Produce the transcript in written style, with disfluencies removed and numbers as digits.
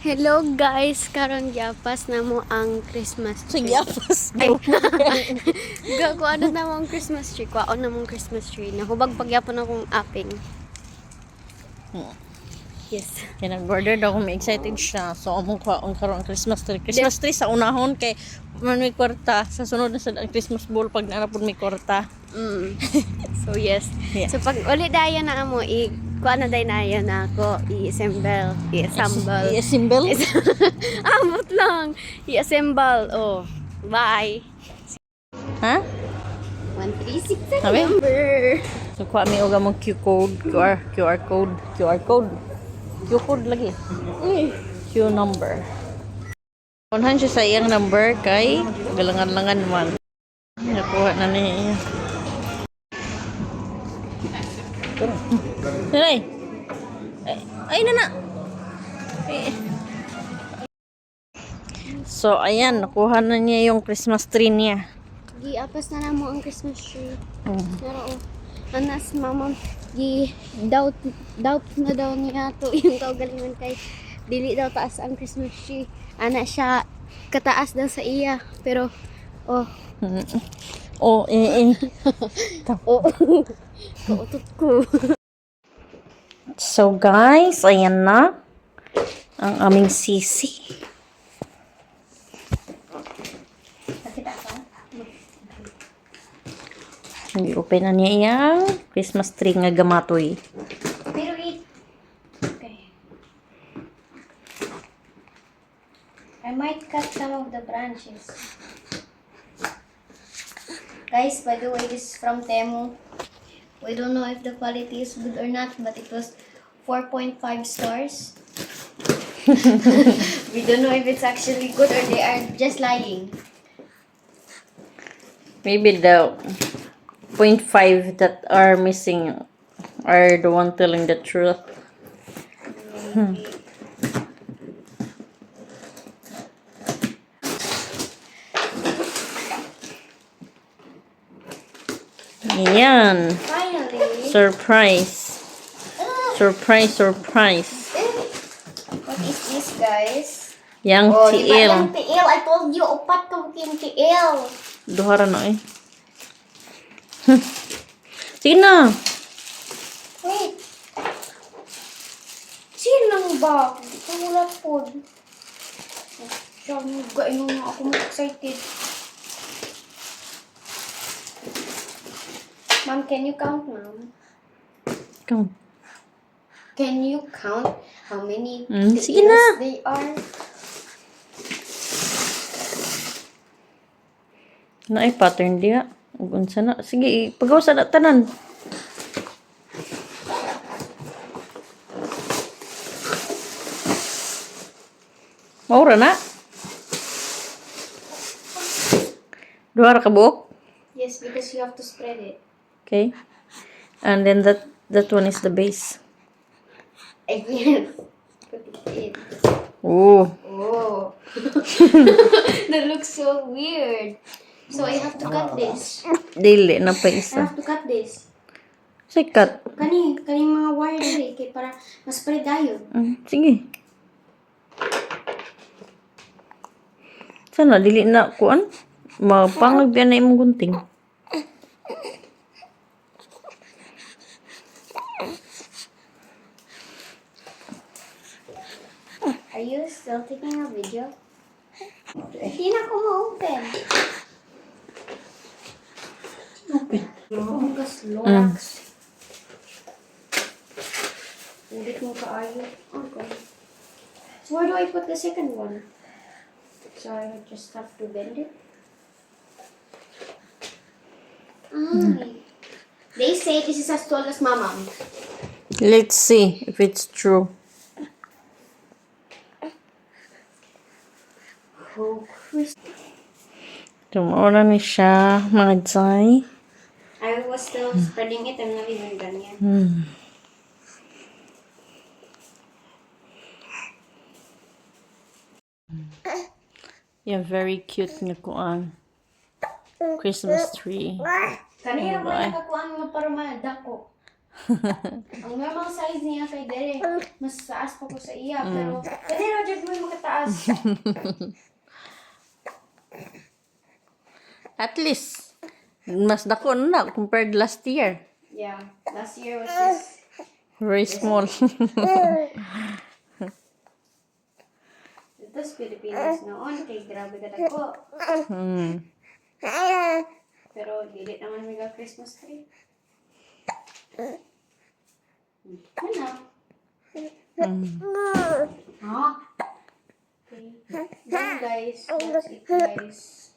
Hello guys, karon giapas na mo ang Christmas tree. Sige, apos. Kung ano na mo ang Christmas tree, kuwaon na mong Christmas tree. Nahubag pagyapon akong aping. Yes. Kaya nag-order daw kung may excited siya. So, among kwaon karon ang Christmas tree. Christmas tree sa unahon kay man may kwarta. Sa sunod na sa Christmas ball pag naarapod may kwarta. So yes. Yeah. So pag uli dayon na amo, kuha na dayon na yun na ako, i-assemble. I-assemble? Amot lang. I-assemble. Oh, bye. Ha? 136 ang Sabi? number. So, kuha mi og among QR code. Q code lagi. Q number. Unhan siya sa iyang number kay galangan-langan man. Nakuha na niya. Ay, ay na. So, ayan, nakuha na niya yung Christmas tree niya. Giapas na mo ang Christmas tree. Pero anas mama doubt na daw niya to yung kaugalingon kay dili daw taas ang Christmas tree. Ana siya kataas daw sa iya pero Oh, kautot ko. So, guys, ayan na ang aming sisi. Open na niya yung Christmas tree nga gamatoy. Pero okay. I might cut some of the branches. Guys, by the way, this is from Temu. We don't know if the quality is good or not, but it was 4.5 stars. We don't know if it's actually good or they are just lying. Maybe the 0.5 that are missing are the one telling the truth. Ayan. Finally. Surprise. Surprise. What is this, guys? Yang Diba tiil. yung tiil? I told you, upat ka yung tiil. Duhara na eh. Sige na. Wait. Silang ba? Ito wala po. Siyang gaino na ako excited. Mom, can you count, Mom? Come. Can you count how many Sige na. tiils they are? Na ay pattern diya. Unsa na? Sige, pagawa sa tanan. Maura na. Duha ra ka buok? Yes, because you have to spread it. Okay. And then that one is the base. Again. Put it in. Oh. Oh. That looks so weird. So I have to cut this. Dili na pa I isa. have to cut this. Sikat. Kani mga wire dili kay para ma-spread dayon. Sige. Sana dili na kuan. Mapangag na imong gunting. Are you still taking a video? Hindi na ko ma-open. Hugas Lorax. Ulit mo kaayo. Okay. So where do I put the second one? So I just have to bend it. They say this is as tall as Mama. Let's see if it's true. Oh, Chris. Tumora ni siya, mga jay. I was still spreading it. I'm not even done yet. Yeah, very cute nga kuan. Christmas tree. Kanina ba nakakuha mo para madako? Ang normal size niya kay Dere, mas taas pa ko sa iya. Pero, kanina, Jod mo taas. At least, mas dako na compared last year. Yeah, last year was just... Very small. Ito sa Pilipinas noon, kay grabe ka dako. Hmm. Pero dili naman mega Christmas tree. Ano? Ha? Okay. Done guys. That's it guys.